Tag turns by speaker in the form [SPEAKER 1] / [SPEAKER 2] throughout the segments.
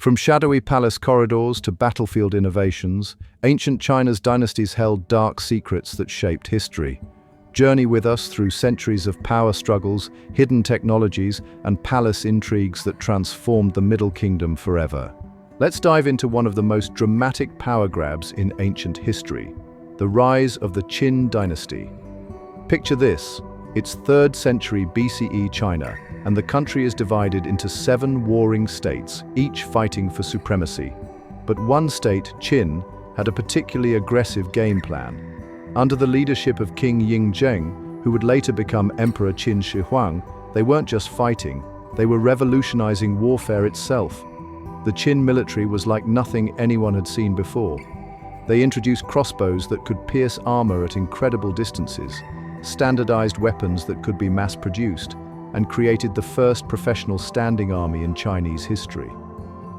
[SPEAKER 1] From shadowy palace corridors to battlefield innovations, ancient China's dynasties held dark secrets that shaped history. Journey with us through centuries of power struggles, hidden technologies, and palace intrigues that transformed the Middle Kingdom forever. Let's dive into one of the most dramatic power grabs in ancient history, the rise of the Qin dynasty. Picture this, it's 3rd century BCE China, and the country is divided into 7 warring states, each fighting for supremacy. But one state, Qin, had a particularly aggressive game plan. Under the leadership of King Ying-zheng, who would later become Emperor Qin Shi Huang, they weren't just fighting, they were revolutionizing warfare itself. The Qin military was like nothing anyone had seen before. They introduced crossbows that could pierce armor at incredible distances, standardized weapons that could be mass-produced, and created the first professional standing army in Chinese history.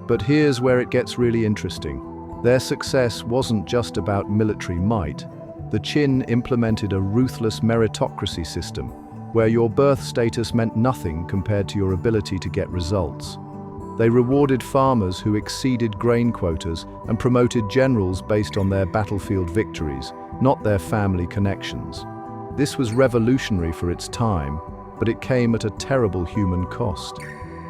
[SPEAKER 1] But here's where it gets really interesting. Their success wasn't just about military might. The Qin implemented a ruthless meritocracy system, where your birth status meant nothing compared to your ability to get results. They rewarded farmers who exceeded grain quotas and promoted generals based on their battlefield victories, not their family connections. This was revolutionary for its time, but it came at a terrible human cost.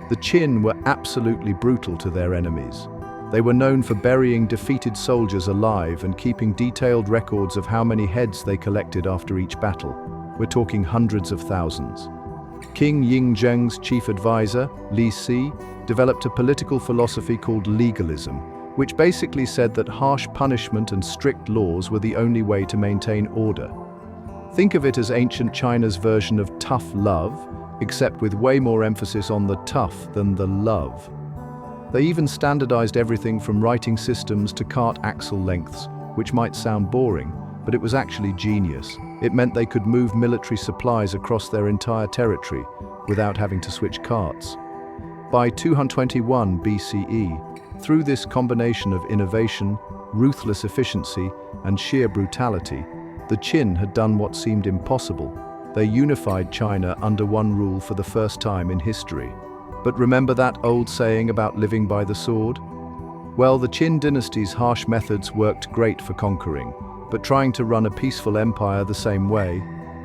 [SPEAKER 1] The Qin were absolutely brutal to their enemies. They were known for burying defeated soldiers alive and keeping detailed records of how many heads they collected after each battle. We're talking hundreds of thousands. King Ying-zheng's chief advisor, Li Si, developed a political philosophy called legalism, which basically said that harsh punishment and strict laws were the only way to maintain order. Think of it as ancient China's version of tough love, except with way more emphasis on the tough than the love. They even standardized everything from writing systems to cart axle lengths, which might sound boring, but it was actually genius. It meant they could move military supplies across their entire territory without having to switch carts. By 221 BCE, through this combination of innovation, ruthless efficiency, and sheer brutality, the Qin had done what seemed impossible. They unified China under one rule for the first time in history. But remember that old saying about living by the sword? Well, the Qin dynasty's harsh methods worked great for conquering, but trying to run a peaceful empire the same way,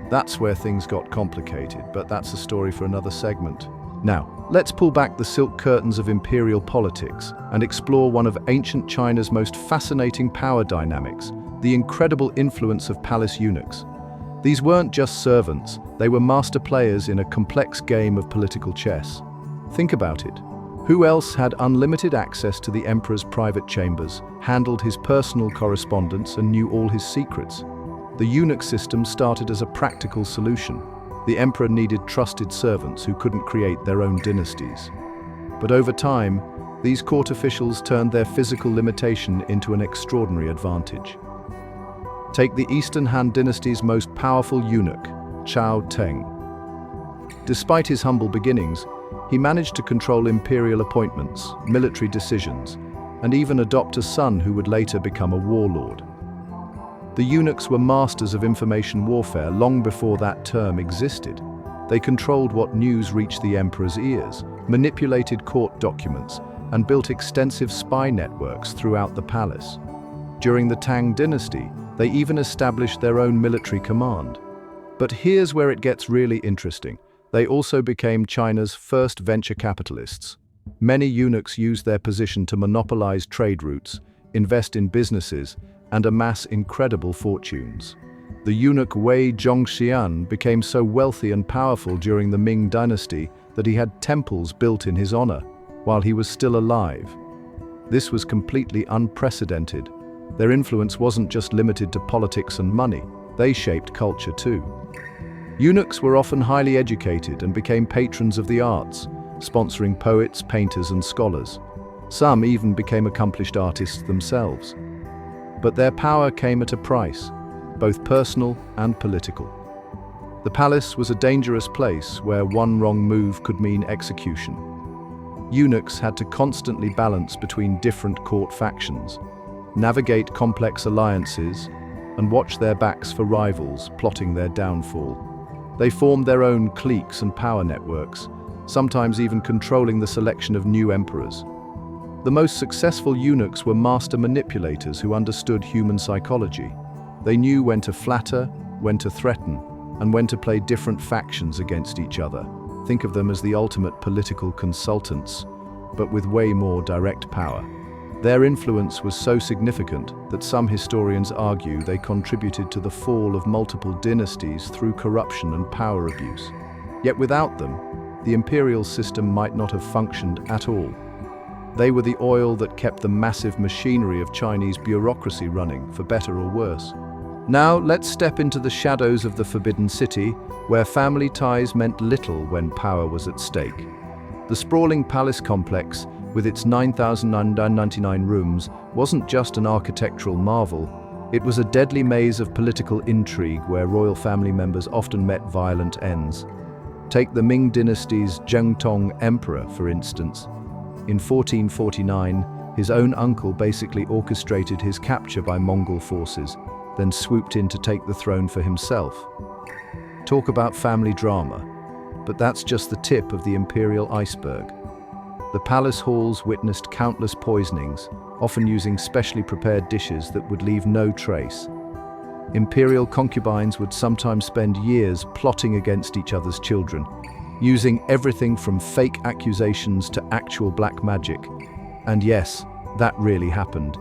[SPEAKER 1] that's where things got complicated, but that's a story for another segment. Now, let's pull back the silk curtains of imperial politics and explore one of ancient China's most fascinating power dynamics, the incredible influence of palace eunuchs. These weren't just servants, they were master players in a complex game of political chess. Think about it. Who else had unlimited access to the emperor's private chambers, handled his personal correspondence, and knew all his secrets? The eunuch system started as a practical solution. The emperor needed trusted servants who couldn't create their own dynasties. But over time, these court officials turned their physical limitation into an extraordinary advantage. Take the Eastern Han dynasty's most powerful eunuch, Chao Teng. Despite his humble beginnings, he managed to control imperial appointments, military decisions, and even adopt a son who would later become a warlord. The eunuchs were masters of information warfare long before that term existed. They controlled what news reached the emperor's ears, manipulated court documents, and built extensive spy networks throughout the palace. During the Tang dynasty, they even established their own military command. But here's where it gets really interesting. They also became China's first venture capitalists. Many eunuchs used their position to monopolize trade routes, invest in businesses, and amass incredible fortunes. The eunuch Wei Zhongxian became so wealthy and powerful during the Ming dynasty that he had temples built in his honor while he was still alive. This was completely unprecedented. Their influence wasn't just limited to politics and money, they shaped culture too. Eunuchs were often highly educated and became patrons of the arts, sponsoring poets, painters, and scholars. Some even became accomplished artists themselves. But their power came at a price, both personal and political. The palace was a dangerous place where one wrong move could mean execution. Eunuchs had to constantly balance between different court factions, navigate complex alliances, and watch their backs for rivals plotting their downfall. They formed their own cliques and power networks, sometimes even controlling the selection of new emperors. The most successful eunuchs were master manipulators who understood human psychology. They knew when to flatter, when to threaten, and when to play different factions against each other. Think of them as the ultimate political consultants, but with way more direct power. Their influence was so significant that some historians argue they contributed to the fall of multiple dynasties through corruption and power abuse. Yet without them, the imperial system might not have functioned at all. They were the oil that kept the massive machinery of Chinese bureaucracy running, for better or worse. Now, let's step into the shadows of the Forbidden City, where family ties meant little when power was at stake. The sprawling palace complex, with its 9,999 rooms, wasn't just an architectural marvel. It was a deadly maze of political intrigue where royal family members often met violent ends. Take the Ming dynasty's Zhengtong emperor, for instance. In 1449, his own uncle basically orchestrated his capture by Mongol forces, then swooped in to take the throne for himself. Talk about family drama, but that's just the tip of the imperial iceberg. The palace halls witnessed countless poisonings, often using specially prepared dishes that would leave no trace. Imperial concubines would sometimes spend years plotting against each other's children, using everything from fake accusations to actual black magic. And yes, that really happened.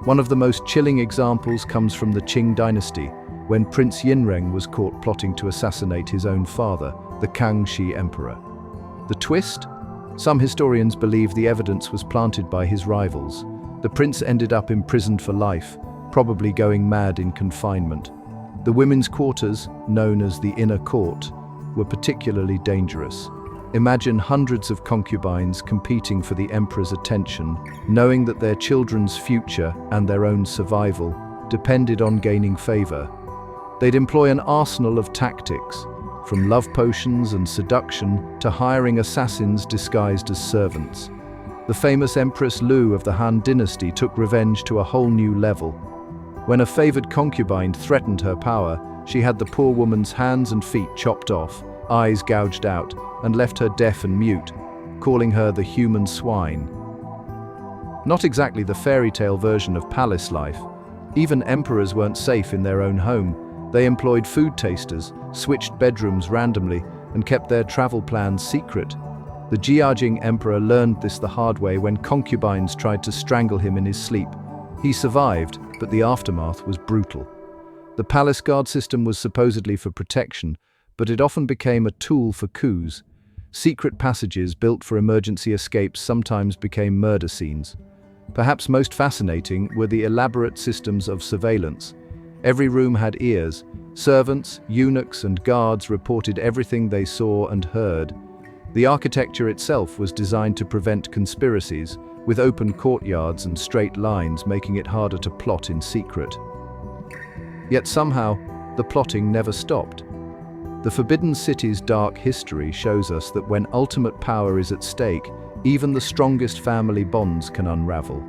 [SPEAKER 1] One of the most chilling examples comes from the Qing dynasty, when Prince Yinreng was caught plotting to assassinate his own father, the Kangxi emperor. The twist? Some historians believe the evidence was planted by his rivals. The prince ended up imprisoned for life, probably going mad in confinement. The women's quarters, known as the inner court, were particularly dangerous. Imagine hundreds of concubines competing for the emperor's attention, knowing that their children's future and their own survival depended on gaining favor. They'd employ an arsenal of tactics, from love potions and seduction to hiring assassins disguised as servants. The famous Empress Lu of the Han Dynasty took revenge to a whole new level. When a favored concubine threatened her power, she had the poor woman's hands and feet chopped off, eyes gouged out, and left her deaf and mute, calling her the human swine. Not exactly the fairy tale version of palace life. Even emperors weren't safe in their own home. They employed food tasters, switched bedrooms randomly, and kept their travel plans secret. The Jiajing emperor learned this the hard way when concubines tried to strangle him in his sleep. He survived, but the aftermath was brutal. The palace guard system was supposedly for protection, but it often became a tool for coups. Secret passages built for emergency escapes sometimes became murder scenes. Perhaps most fascinating were the elaborate systems of surveillance. Every room had ears. Servants, eunuchs, and guards reported everything they saw and heard. The architecture itself was designed to prevent conspiracies, with open courtyards and straight lines making it harder to plot in secret. Yet somehow, the plotting never stopped. The Forbidden City's dark history shows us that when ultimate power is at stake, even the strongest family bonds can unravel.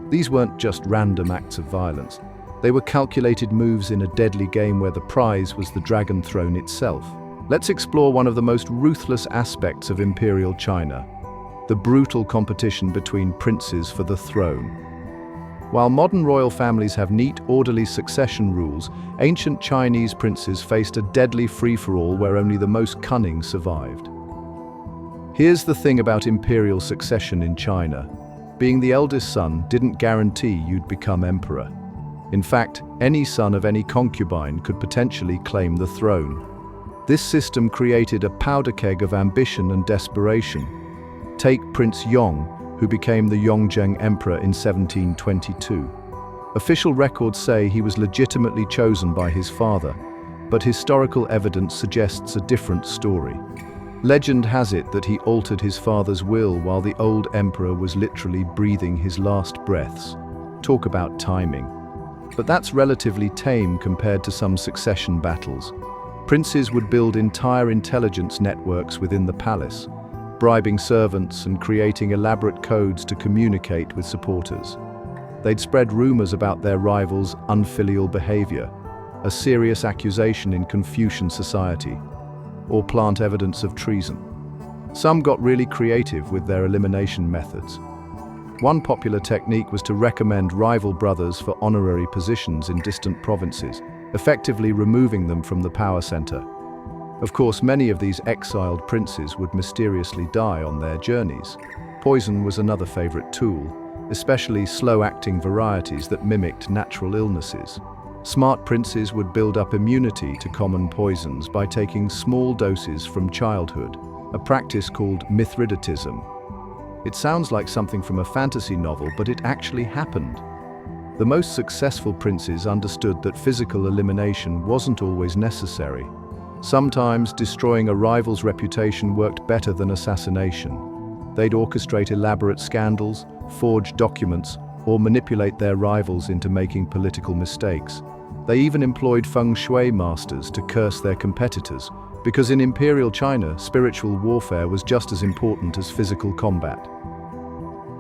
[SPEAKER 1] These weren't just random acts of violence. They were calculated moves in a deadly game where the prize was the Dragon Throne itself. Let's explore one of the most ruthless aspects of Imperial China: the brutal competition between princes for the throne. While modern royal families have neat, orderly succession rules, ancient Chinese princes faced a deadly free-for-all where only the most cunning survived. Here's the thing about imperial succession in China. Being the eldest son didn't guarantee you'd become emperor. In fact, any son of any concubine could potentially claim the throne. This system created a powder keg of ambition and desperation. Take Prince Yong, who became the Yongzheng Emperor in 1722. Official records say he was legitimately chosen by his father, but historical evidence suggests a different story. Legend has it that he altered his father's will while the old emperor was literally breathing his last breaths. Talk about timing. But that's relatively tame compared to some succession battles. Princes would build entire intelligence networks within the palace, bribing servants and creating elaborate codes to communicate with supporters. They'd spread rumors about their rivals' unfilial behavior, a serious accusation in Confucian society, or plant evidence of treason. Some got really creative with their elimination methods. One popular technique was to recommend rival brothers for honorary positions in distant provinces, effectively removing them from the power center. Of course, many of these exiled princes would mysteriously die on their journeys. Poison was another favorite tool, especially slow-acting varieties that mimicked natural illnesses. Smart princes would build up immunity to common poisons by taking small doses from childhood, a practice called Mithridatism. It sounds like something from a fantasy novel, but it actually happened. The most successful princes understood that physical elimination wasn't always necessary. Sometimes destroying a rival's reputation worked better than assassination. They'd orchestrate elaborate scandals, forge documents, or manipulate their rivals into making political mistakes. They even employed feng shui masters to curse their competitors, because in Imperial China, spiritual warfare was just as important as physical combat.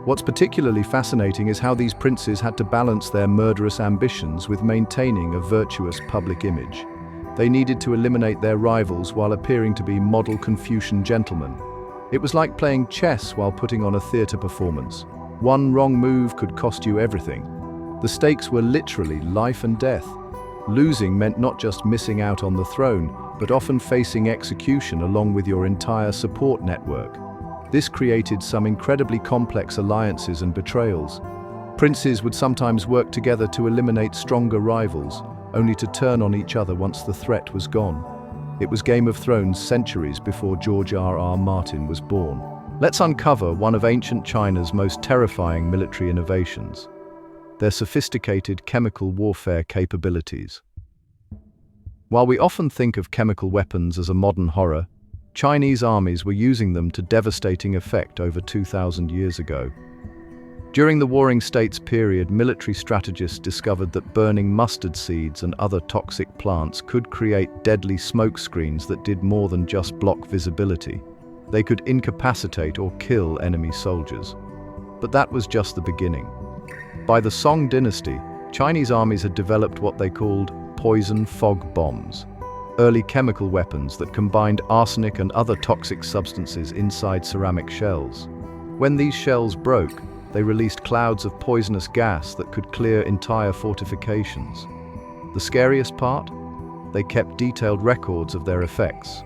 [SPEAKER 1] What's particularly fascinating is how these princes had to balance their murderous ambitions with maintaining a virtuous public image. They needed to eliminate their rivals while appearing to be model Confucian gentlemen. It was like playing chess while putting on a theater performance. One wrong move could cost you everything. The stakes were literally life and death. Losing meant not just missing out on the throne, but often facing execution along with your entire support network. This created some incredibly complex alliances and betrayals. Princes would sometimes work together to eliminate stronger rivals, only to turn on each other once the threat was gone. It was Game of Thrones centuries before George R.R. Martin was born. Let's uncover one of ancient China's most terrifying military innovations: their sophisticated chemical warfare capabilities. While we often think of chemical weapons as a modern horror, Chinese armies were using them to devastating effect over 2,000 years ago. During the Warring States period, military strategists discovered that burning mustard seeds and other toxic plants could create deadly smoke screens that did more than just block visibility. They could incapacitate or kill enemy soldiers. But that was just the beginning. By the Song Dynasty, Chinese armies had developed what they called poison fog bombs, early chemical weapons that combined arsenic and other toxic substances inside ceramic shells. When these shells broke, they released clouds of poisonous gas that could clear entire fortifications. The scariest part? They kept detailed records of their effects.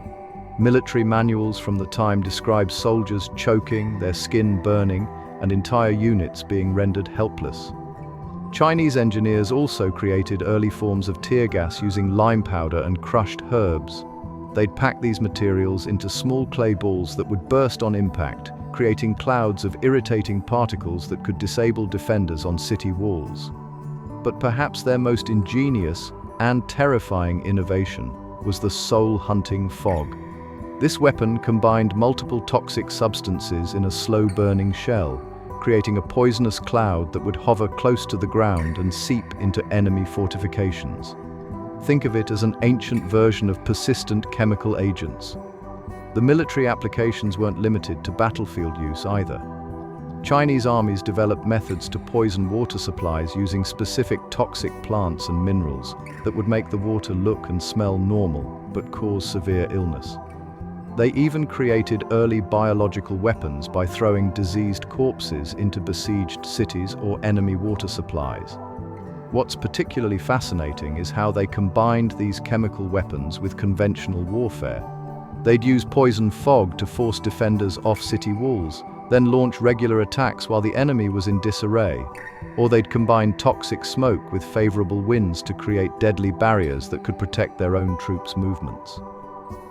[SPEAKER 1] Military manuals from the time described soldiers choking, their skin burning, and entire units being rendered helpless. Chinese engineers also created early forms of tear gas using lime powder and crushed herbs. They'd pack these materials into small clay balls that would burst on impact, creating clouds of irritating particles that could disable defenders on city walls. But perhaps their most ingenious and terrifying innovation was the soul-hunting fog. This weapon combined multiple toxic substances in a slow-burning shell, creating a poisonous cloud that would hover close to the ground and seep into enemy fortifications. Think of it as an ancient version of persistent chemical agents. The military applications weren't limited to battlefield use either. Chinese armies developed methods to poison water supplies using specific toxic plants and minerals that would make the water look and smell normal but cause severe illness. They even created early biological weapons by throwing diseased corpses into besieged cities or enemy water supplies. What's particularly fascinating is how they combined these chemical weapons with conventional warfare. They'd use poison fog to force defenders off city walls, then launch regular attacks while the enemy was in disarray. Or they'd combine toxic smoke with favorable winds to create deadly barriers that could protect their own troops' movements.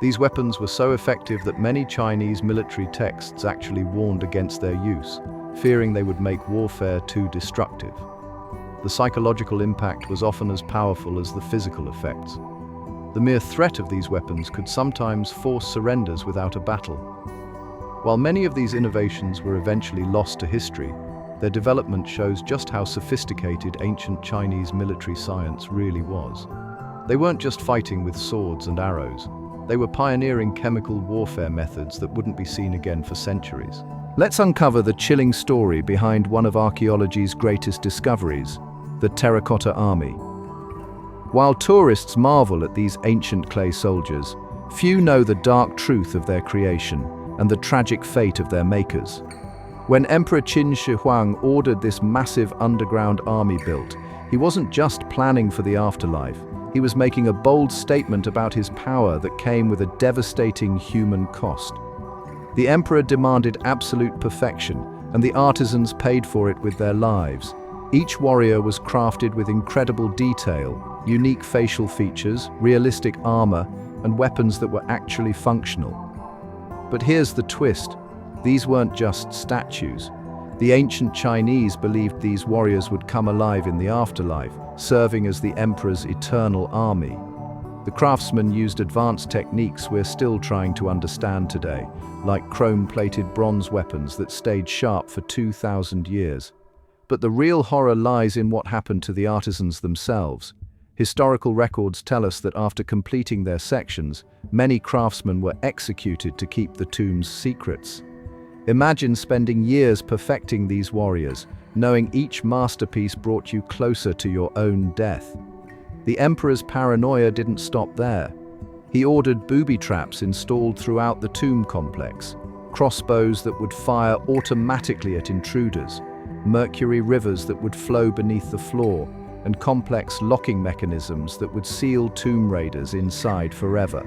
[SPEAKER 1] These weapons were so effective that many Chinese military texts actually warned against their use, fearing they would make warfare too destructive. The psychological impact was often as powerful as the physical effects. The mere threat of these weapons could sometimes force surrenders without a battle. While many of these innovations were eventually lost to history, their development shows just how sophisticated ancient Chinese military science really was. They weren't just fighting with swords and arrows. They were pioneering chemical warfare methods that wouldn't be seen again for centuries. Let's uncover the chilling story behind one of archaeology's greatest discoveries, the terracotta army. While tourists marvel at these ancient clay soldiers, few know the dark truth of their creation and the tragic fate of their makers. When Emperor Qin Shi Huang ordered this massive underground army built, he wasn't just planning for the afterlife. He was making a bold statement about his power that came with a devastating human cost. The emperor demanded absolute perfection, and the artisans paid for it with their lives. Each warrior was crafted with incredible detail, unique facial features, realistic armor, and weapons that were actually functional. But here's the twist. These weren't just statues. The ancient Chinese believed these warriors would come alive in the afterlife, serving as the emperor's eternal army. The craftsmen used advanced techniques we're still trying to understand today, like chrome-plated bronze weapons that stayed sharp for 2,000 years. But the real horror lies in what happened to the artisans themselves. Historical records tell us that after completing their sections, many craftsmen were executed to keep the tomb's secrets. Imagine spending years perfecting these warriors, knowing each masterpiece brought you closer to your own death. The emperor's paranoia didn't stop there. He ordered booby traps installed throughout the tomb complex, crossbows that would fire automatically at intruders, mercury rivers that would flow beneath the floor, and complex locking mechanisms that would seal tomb raiders inside forever.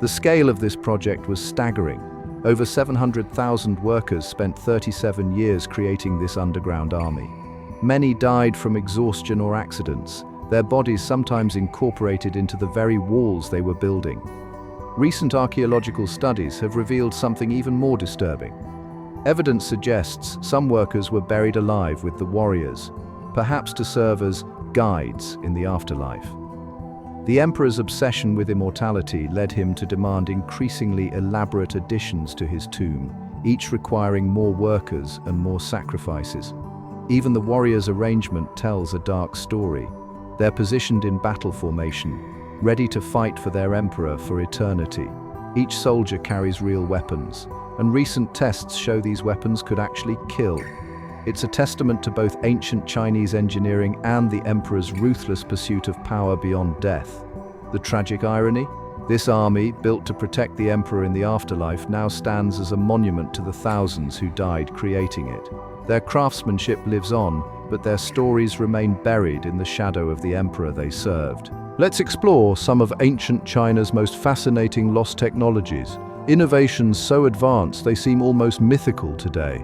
[SPEAKER 1] The scale of this project was staggering. Over 700,000 workers spent 37 years creating this underground army. Many died from exhaustion or accidents, their bodies sometimes incorporated into the very walls they were building. Recent archaeological studies have revealed something even more disturbing. Evidence suggests some workers were buried alive with the warriors, perhaps to serve as guides in the afterlife. The emperor's obsession with immortality led him to demand increasingly elaborate additions to his tomb, each requiring more workers and more sacrifices. Even the warriors' arrangement tells a dark story. They're positioned in battle formation, ready to fight for their emperor for eternity. Each soldier carries real weapons, and recent tests show these weapons could actually kill. It's a testament to both ancient Chinese engineering and the emperor's ruthless pursuit of power beyond death. The tragic irony? This army, built to protect the emperor in the afterlife, now stands as a monument to the thousands who died creating it. Their craftsmanship lives on, but their stories remain buried in the shadow of the emperor they served. Let's explore some of ancient China's most fascinating lost technologies, innovations so advanced they seem almost mythical today.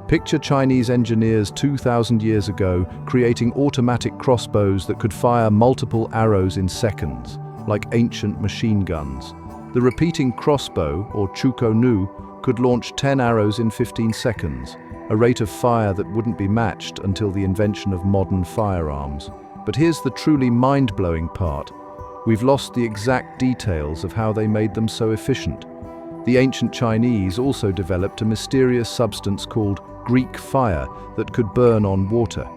[SPEAKER 1] Picture Chinese engineers 2,000 years ago creating automatic crossbows that could fire multiple arrows in seconds, like ancient machine guns. The repeating crossbow, or chuko nu, could launch 10 arrows in 15 seconds, a rate of fire that wouldn't be matched until the invention of modern firearms. But here's the truly mind-blowing part. We've lost the exact details of how they made them so efficient. The ancient Chinese also developed a mysterious substance called Greek fire that could burn on water.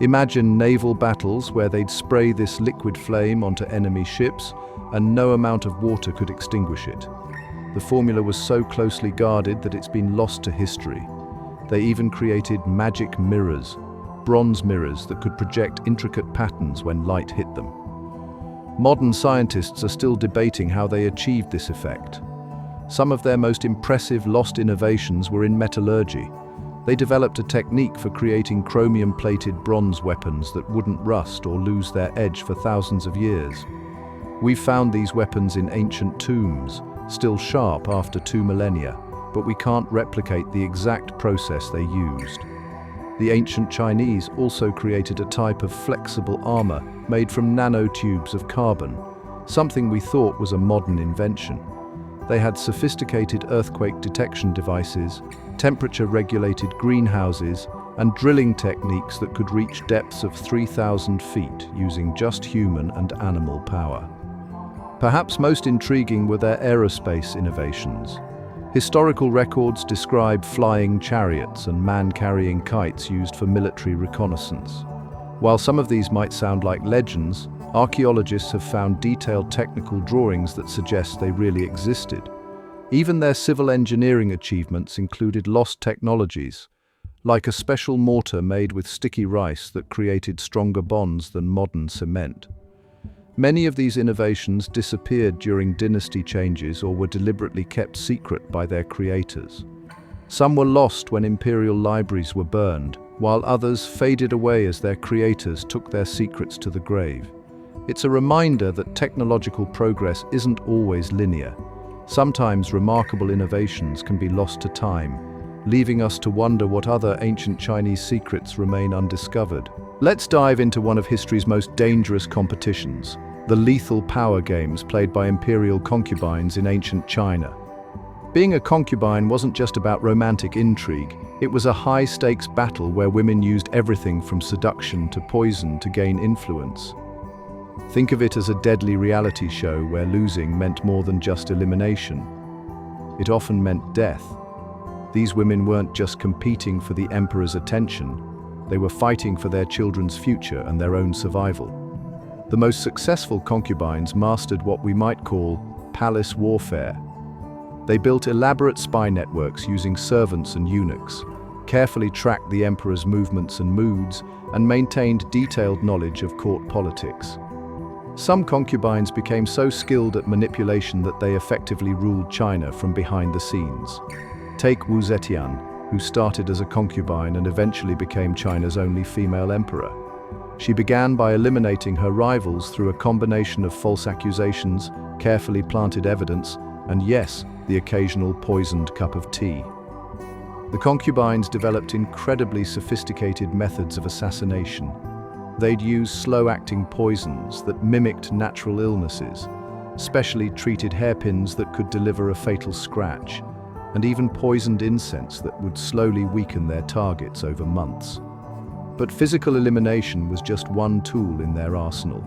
[SPEAKER 1] Imagine naval battles where they'd spray this liquid flame onto enemy ships, and no amount of water could extinguish it. The formula was so closely guarded that it's been lost to history. They even created magic mirrors, bronze mirrors that could project intricate patterns when light hit them. Modern scientists are still debating how they achieved this effect. Some of their most impressive lost innovations were in metallurgy. They developed a technique for creating chromium-plated bronze weapons that wouldn't rust or lose their edge for thousands of years. We've found these weapons in ancient tombs, still sharp after 2 millennia, but we can't replicate the exact process they used. The ancient Chinese also created a type of flexible armor made from nanotubes of carbon, something we thought was a modern invention. They had sophisticated earthquake detection devices, temperature-regulated greenhouses, and drilling techniques that could reach depths of 3,000 feet using just human and animal power. Perhaps most intriguing were their aerospace innovations. Historical records describe flying chariots and man-carrying kites used for military reconnaissance. While some of these might sound like legends, archaeologists have found detailed technical drawings that suggest they really existed. Even their civil engineering achievements included lost technologies, like a special mortar made with sticky rice that created stronger bonds than modern cement. Many of these innovations disappeared during dynasty changes or were deliberately kept secret by their creators. Some were lost when imperial libraries were burned, while others faded away as their creators took their secrets to the grave. It's a reminder that technological progress isn't always linear. Sometimes remarkable innovations can be lost to time, leaving us to wonder what other ancient Chinese secrets remain undiscovered. Let's dive into one of history's most dangerous competitions, the lethal power games played by imperial concubines in ancient China. Being a concubine wasn't just about romantic intrigue, it was a high-stakes battle where women used everything from seduction to poison to gain influence. Think of it as a deadly reality show where losing meant more than just elimination. It often meant death. These women weren't just competing for the emperor's attention, they were fighting for their children's future and their own survival. The most successful concubines mastered what we might call palace warfare. They built elaborate spy networks using servants and eunuchs, carefully tracked the emperor's movements and moods, and maintained detailed knowledge of court politics. Some concubines became so skilled at manipulation that they effectively ruled China from behind the scenes. Take Wu Zetian, who started as a concubine and eventually became China's only female emperor. She began by eliminating her rivals through a combination of false accusations, carefully planted evidence, and yes, the occasional poisoned cup of tea. The concubines developed incredibly sophisticated methods of assassination. They'd use slow-acting poisons that mimicked natural illnesses, specially treated hairpins that could deliver a fatal scratch, and even poisoned incense that would slowly weaken their targets over months. But physical elimination was just one tool in their arsenal.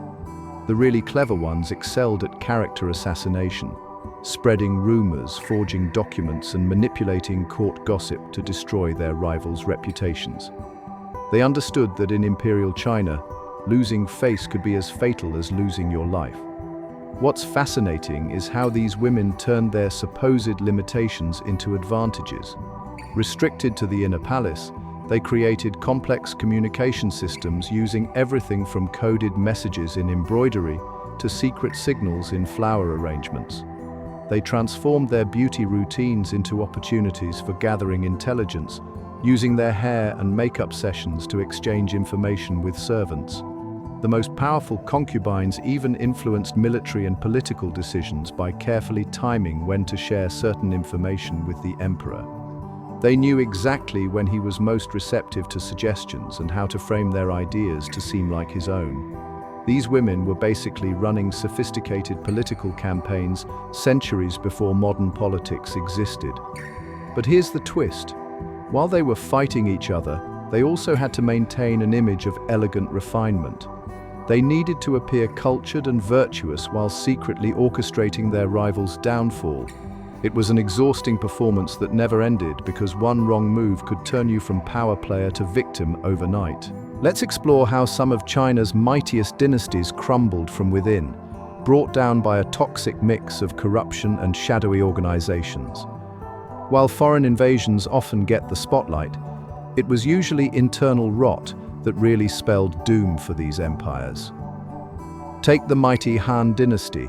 [SPEAKER 1] The really clever ones excelled at character assassination, spreading rumors, forging documents, and manipulating court gossip to destroy their rivals' reputations. They understood that in Imperial China, losing face could be as fatal as losing your life. What's fascinating is how these women turned their supposed limitations into advantages. Restricted to the inner palace, they created complex communication systems using everything from coded messages in embroidery to secret signals in flower arrangements. They transformed their beauty routines into opportunities for gathering intelligence, using their hair and makeup sessions to exchange information with servants. The most powerful concubines even influenced military and political decisions by carefully timing when to share certain information with the emperor. They knew exactly when he was most receptive to suggestions and how to frame their ideas to seem like his own. These women were basically running sophisticated political campaigns centuries before modern politics existed. But here's the twist. While they were fighting each other, they also had to maintain an image of elegant refinement. They needed to appear cultured and virtuous while secretly orchestrating their rivals' downfall. It was an exhausting performance that never ended because one wrong move could turn you from power player to victim overnight. Let's explore how some of China's mightiest dynasties crumbled from within, brought down by a toxic mix of corruption and shadowy organizations. While foreign invasions often get the spotlight, it was usually internal rot that really spelled doom for these empires. Take the mighty Han Dynasty.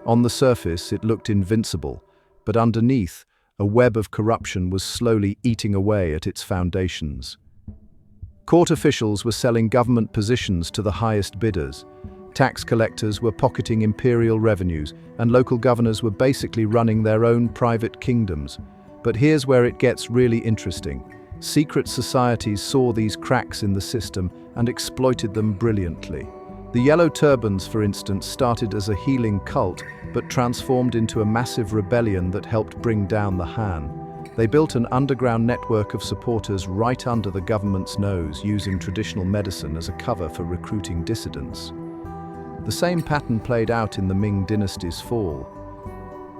[SPEAKER 1] On the surface, it looked invincible, but underneath, a web of corruption was slowly eating away at its foundations. Court officials were selling government positions to the highest bidders. Tax collectors were pocketing imperial revenues, and local governors were basically running their own private kingdoms. But here's where it gets really interesting. Secret societies saw these cracks in the system and exploited them brilliantly. The Yellow Turbans, for instance, started as a healing cult, but transformed into a massive rebellion that helped bring down the Han. They built an underground network of supporters right under the government's nose, using traditional medicine as a cover for recruiting dissidents. The same pattern played out in the Ming dynasty's fall.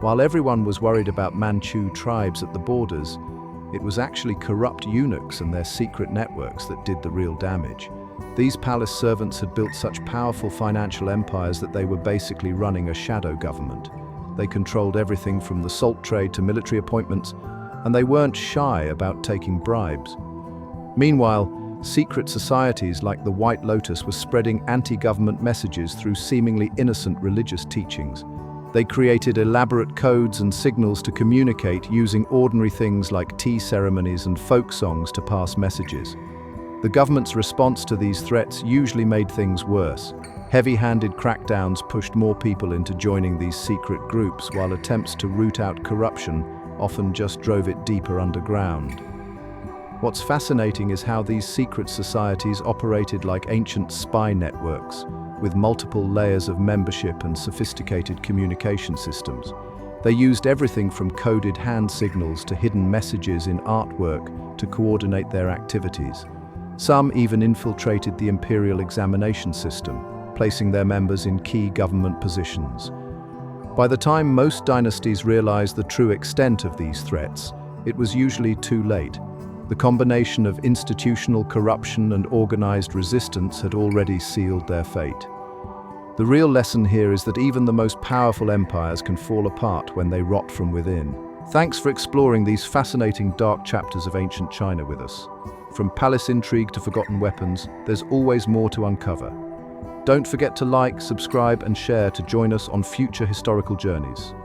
[SPEAKER 1] While everyone was worried about Manchu tribes at the borders, it was actually corrupt eunuchs and their secret networks that did the real damage. These palace servants had built such powerful financial empires that they were basically running a shadow government. They controlled everything from the salt trade to military appointments, and they weren't shy about taking bribes. Meanwhile, secret societies like the White Lotus were spreading anti-government messages through seemingly innocent religious teachings. They created elaborate codes and signals to communicate using ordinary things like tea ceremonies and folk songs to pass messages. The government's response to these threats usually made things worse. Heavy-handed crackdowns pushed more people into joining these secret groups, while attempts to root out corruption often just drove it deeper underground. What's fascinating is how these secret societies operated like ancient spy networks, with multiple layers of membership and sophisticated communication systems. They used everything from coded hand signals to hidden messages in artwork to coordinate their activities. Some even infiltrated the Imperial examination system, placing their members in key government positions. By the time most dynasties realized the true extent of these threats, it was usually too late. The combination of institutional corruption and organized resistance had already sealed their fate. The real lesson here is that even the most powerful empires can fall apart when they rot from within. Thanks for exploring these fascinating dark chapters of ancient China with us. From palace intrigue to forgotten weapons, there's always more to uncover. Don't forget to like, subscribe, and share to join us on future historical journeys.